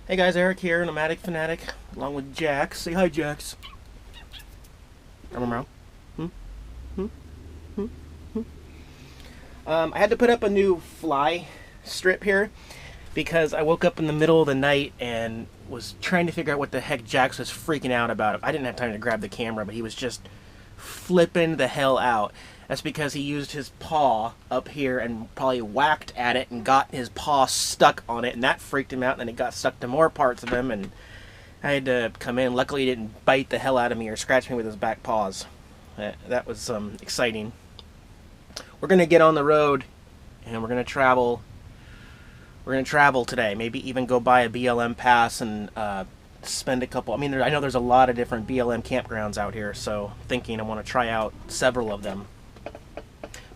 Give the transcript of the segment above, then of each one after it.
Hey guys, Eric here, Nomadic Fanatic, along with Jax. Say hi, Jax. Meow. Hmm? Hmm? Hmm? Hmm? I had to put up a new fly strip here because I woke up in the middle of the night and was trying to figure out what the heck Jax was freaking out about. I didn't have time to grab the camera, but he was just flipping the hell out. That's because he used his paw up here and probably whacked at it and got his paw stuck on it, and that freaked him out, and then it got stuck to more parts of him, and I had to come in. Luckily, he didn't bite the hell out of me or scratch me with his back paws. That was exciting. We're going to get on the road, and we're going to travel. We're going to travel today. Maybe even go buy a BLM pass and spend a couple. I mean, I know there's a lot of different BLM campgrounds out here, so thinking I want to try out several of them.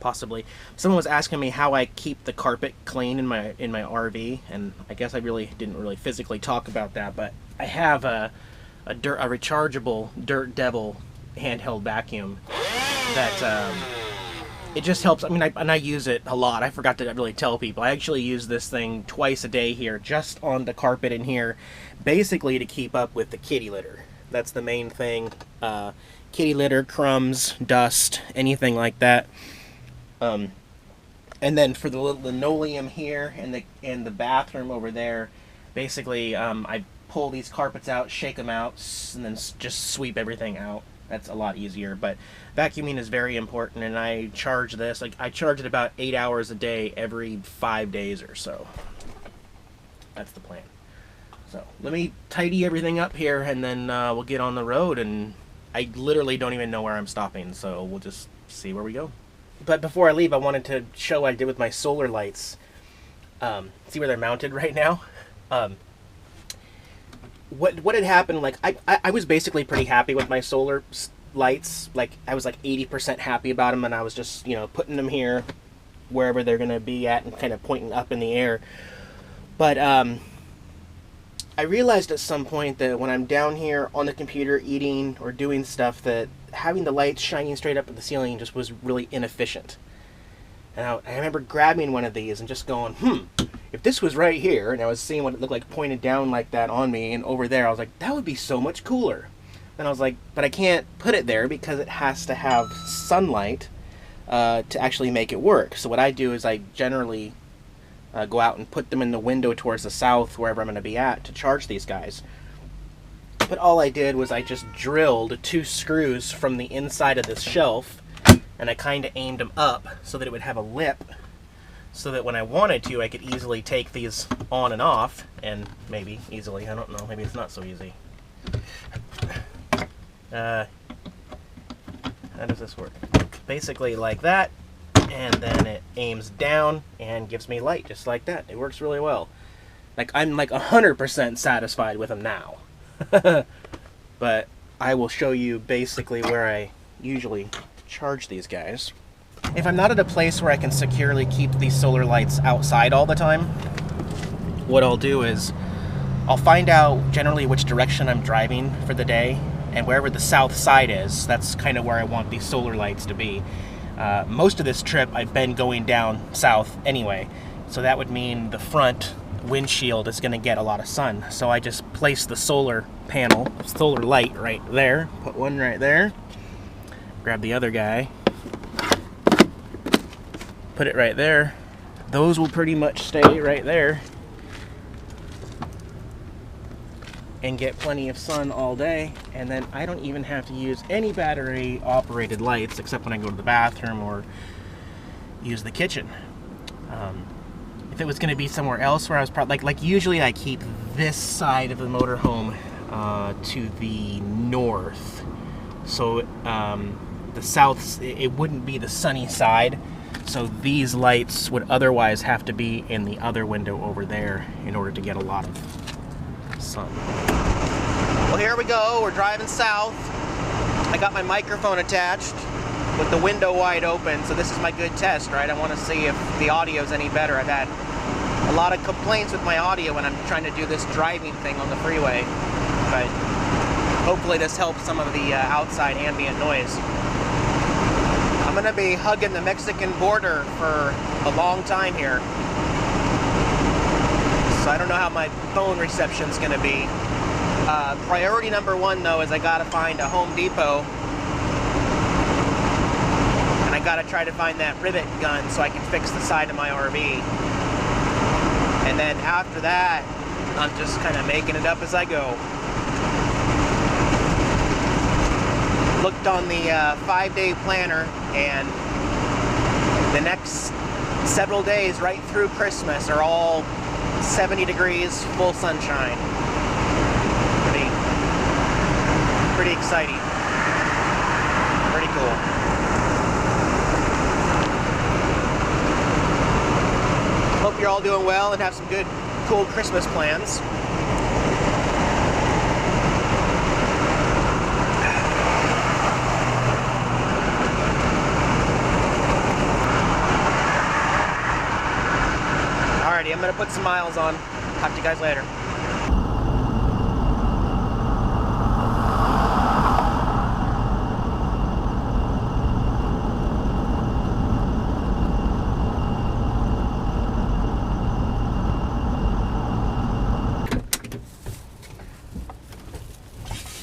Possibly. Someone was asking me how I keep the carpet clean in my RV, and I guess I didn't physically talk about that, but I have a rechargeable Dirt Devil handheld vacuum that it just helps. I mean, I use it a lot. I forgot to really tell people. I actually use this thing twice a day here, just on the carpet in here, basically to keep up with the kitty litter. That's the main thing. Kitty litter, crumbs, dust, anything like that. And then for the linoleum here and the bathroom over there, basically I pull these carpets out, shake them out, and then just sweep everything out. That's a lot easier. But vacuuming is very important, and I charge this. I charge it about 8 hours a day every 5 days or so. That's the plan. So let me tidy everything up here, and then we'll get on the road. And I literally don't even know where I'm stopping, so we'll just see where we go. But before I leave, I wanted to show what I did with my solar lights. See where they're mounted right now? What had happened, like, I was basically pretty happy with my solar lights. Like, I was like 80% happy about them, and I was just, putting them here, wherever they're going to be at, and kind of pointing up in the air. But I realized at some point that when I'm down here on the computer eating or doing stuff, that having the lights shining straight up at the ceiling just was really inefficient. And I remember grabbing one of these and just going, if this was right here, and I was seeing what it looked like pointed down like that on me, and over there, I was like, that would be so much cooler. And I was like, but I can't put it there because it has to have sunlight to actually make it work. So what I do is I generally go out and put them in the window towards the south, wherever I'm going to be at, to charge these guys. But all I did was I just drilled 2 screws from the inside of this shelf, and I kind of aimed them up so that it would have a lip, so that when I wanted to, I could easily take these on and off, and maybe easily, I don't know, maybe it's not so easy. How does this work? Basically like that, and then it aims down and gives me light just like that. It works really well. Like, I'm like 100% satisfied with them now. But I will show you basically where I usually charge these guys. If I'm not at a place where I can securely keep these solar lights outside all the time, what I'll do is I'll find out generally which direction I'm driving for the day, and wherever the south side is, that's kind of where I want these solar lights to be. Most of this trip I've been going down south anyway, so that would mean the front windshield is going to get a lot of sun. So I just place the solar panel, solar light right there, put one right there, grab the other guy, put it right there. Those will pretty much stay right there and get plenty of sun all day, and then I don't even have to use any battery operated lights except when I go to the bathroom or use the kitchen. If it was going to be somewhere else where I was probably like usually I keep this side of the motorhome to the north, so the south, it wouldn't be the sunny side, so these lights would otherwise have to be in the other window over there in order to get a lot of sun. Well, here we go. We're driving south. I got my microphone attached with the window wide open, so this is my good test, right? I want to see if the audio's any better. I've had a lot of complaints with my audio when I'm trying to do this driving thing on the freeway, but hopefully this helps some of the outside ambient noise. I'm going to be hugging the Mexican border for a long time here. So I don't know how my phone reception's going to be. Priority number one, though, is I got to find a Home Depot. And I got to try to find that rivet gun so I can fix the side of my RV. And then after that, I'm just kind of making it up as I go. Looked on the 5-day planner, and the next several days right through Christmas are all 70 degrees, full sunshine. Pretty exciting. Pretty cool. Hope you're all doing well and have some good, cool Christmas plans. Alrighty, I'm gonna put some miles on. Talk to you guys later.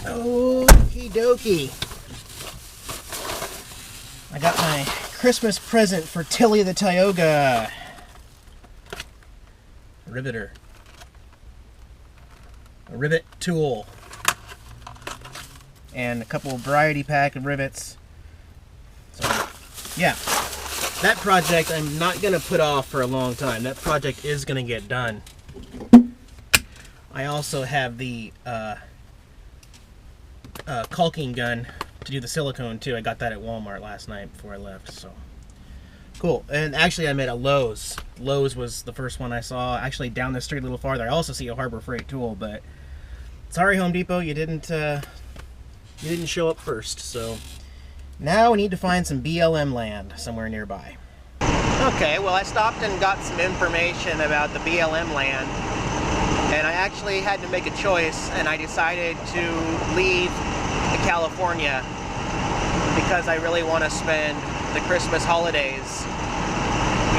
Okie dokie. I got my Christmas present for Tilly the Tioga. Riveter. A rivet tool. And a couple of variety pack of rivets. So, yeah. That project I'm not going to put off for a long time. That project is going to get done. I also have the caulking gun to do the silicone too. I got that at Walmart last night before I left, so cool. And actually I'm at a Lowe's. Lowe's was the first one I saw. Actually down the street a little farther I also see a Harbor Freight tool, but sorry Home Depot, you didn't show up first. So now we need to find some BLM land somewhere nearby. Okay, well I stopped and got some information about the BLM land, and I actually had to make a choice, and I decided to leave California because I really want to spend the Christmas holidays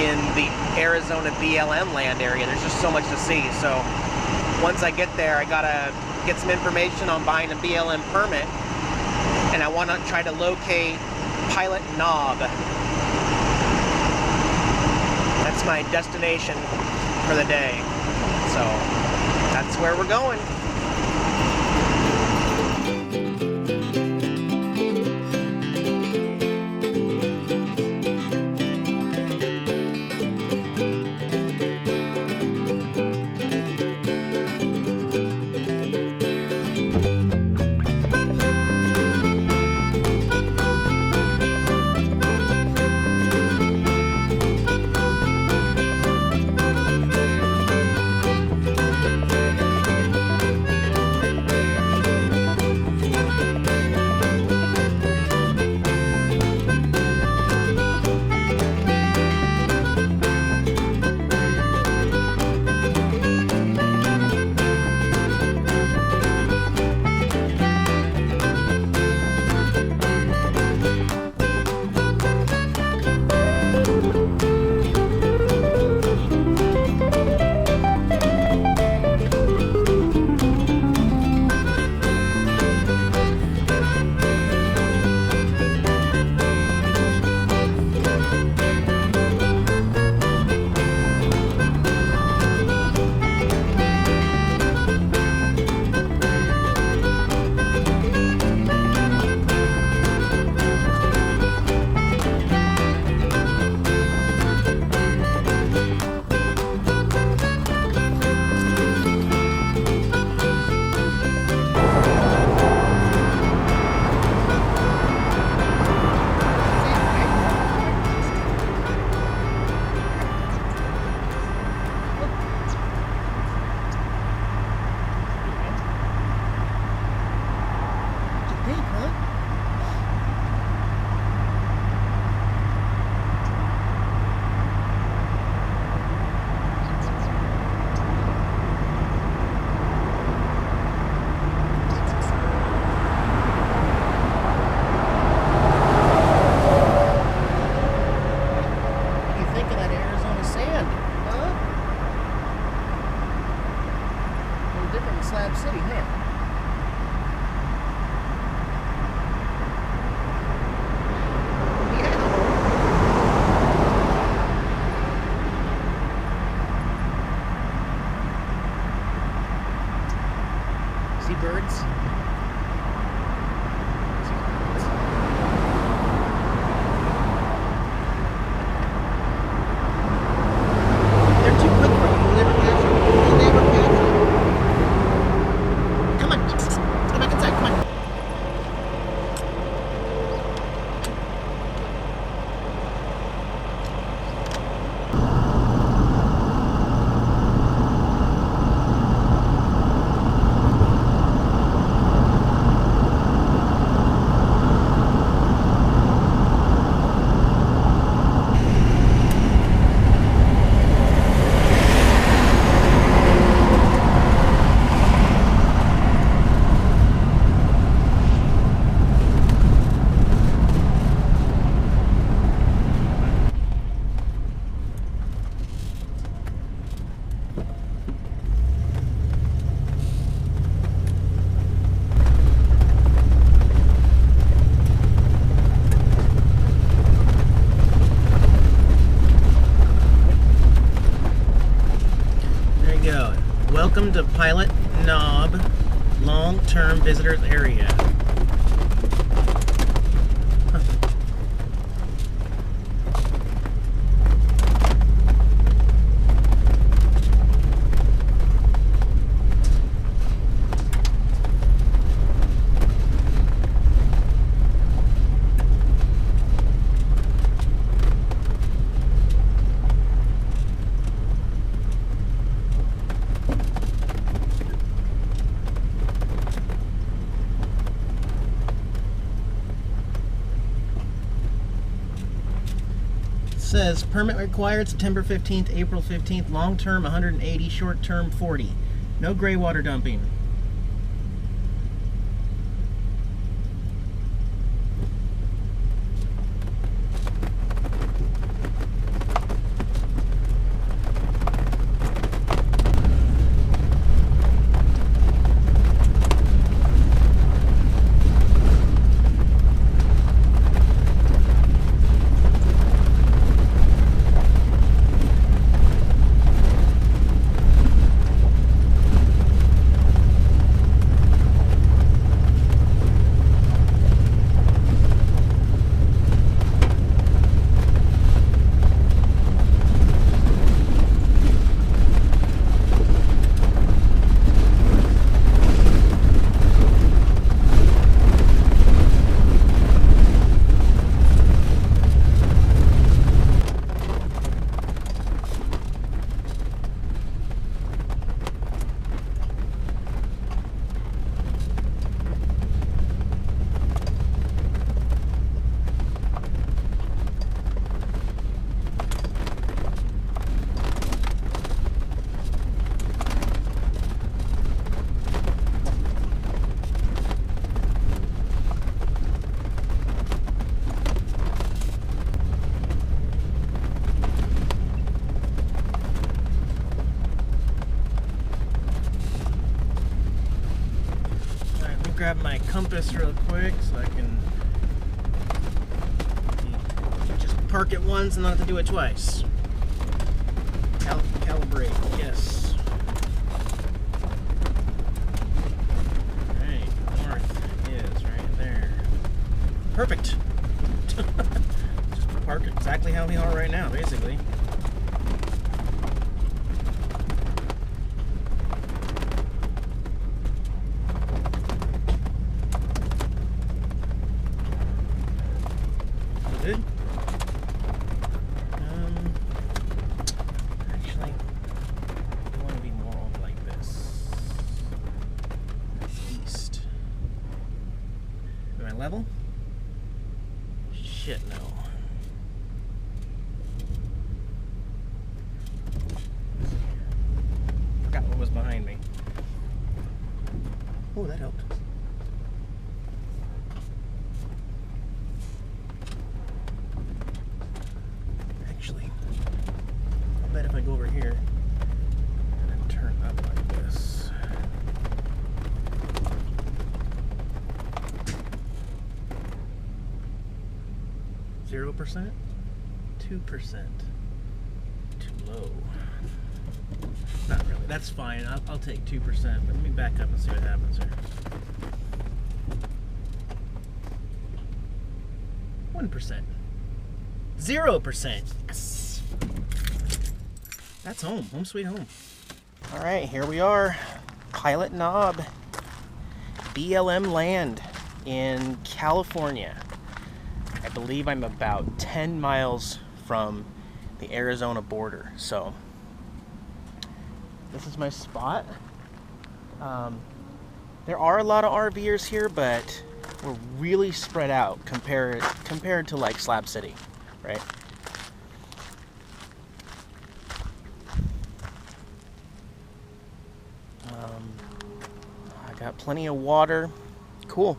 in the Arizona BLM land area. There's just so much to see. So once I get there, I gotta get some information on buying a BLM permit, and I want to try to locate Pilot Knob. That's my destination for the day. So that's where we're going. Slab City, huh? See birds? They're too quick for you. You'll never catch them. You'll never catch them. Come on. Let's go back inside. Come on. Welcome to Pilot Knob Long-Term Visitors Area. Says permit required September 15th, April 15th, long term 180, short term 40. No gray water dumping. Grab my compass real quick so I can just park it once and not have to do it twice. Calibrate, yes. Alright, north is right there. Perfect! Just park it exactly how we are right now, basically. Good. Actually, I want to be more over like this. East. Am I level? Shit, no. Forgot what was behind me. Oh, that helped. I bet if I go over here and then turn up like this. 0%? 2%. Too low. Not really. That's fine. I'll take 2%, but let me back up and see what happens here. 1%. 0%. Yes. That's home. Home sweet home. All right, here we are. Pilot Knob. BLM land in California. I believe I'm about 10 miles from the Arizona border. So this is my spot. There are a lot of RVers here, but we're really spread out compared to like Slab City, right? I got plenty of water. Cool.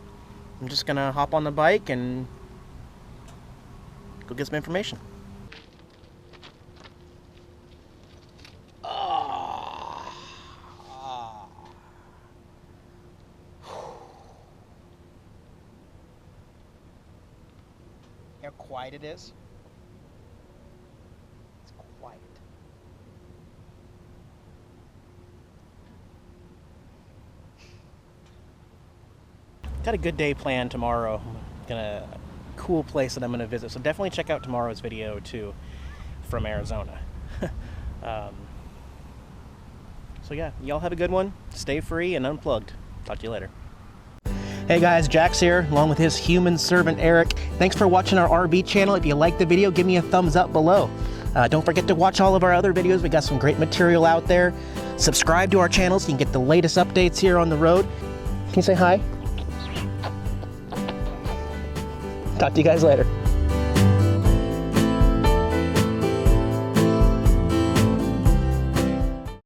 I'm just gonna hop on the bike and go get some information. How quiet it is. It's quiet. Got a good day planned tomorrow. A cool place that I'm gonna visit. So definitely check out tomorrow's video too, from Arizona. So yeah, y'all have a good one. Stay free and unplugged. Talk to you later. Hey guys, Jax here, along with his human servant Eric. Thanks for watching our RV channel. If you liked the video, give me a thumbs up below. Don't forget to watch all of our other videos. We got some great material out there. Subscribe to our channel so you can get the latest updates here on the road. Can you say hi? Talk to you guys later.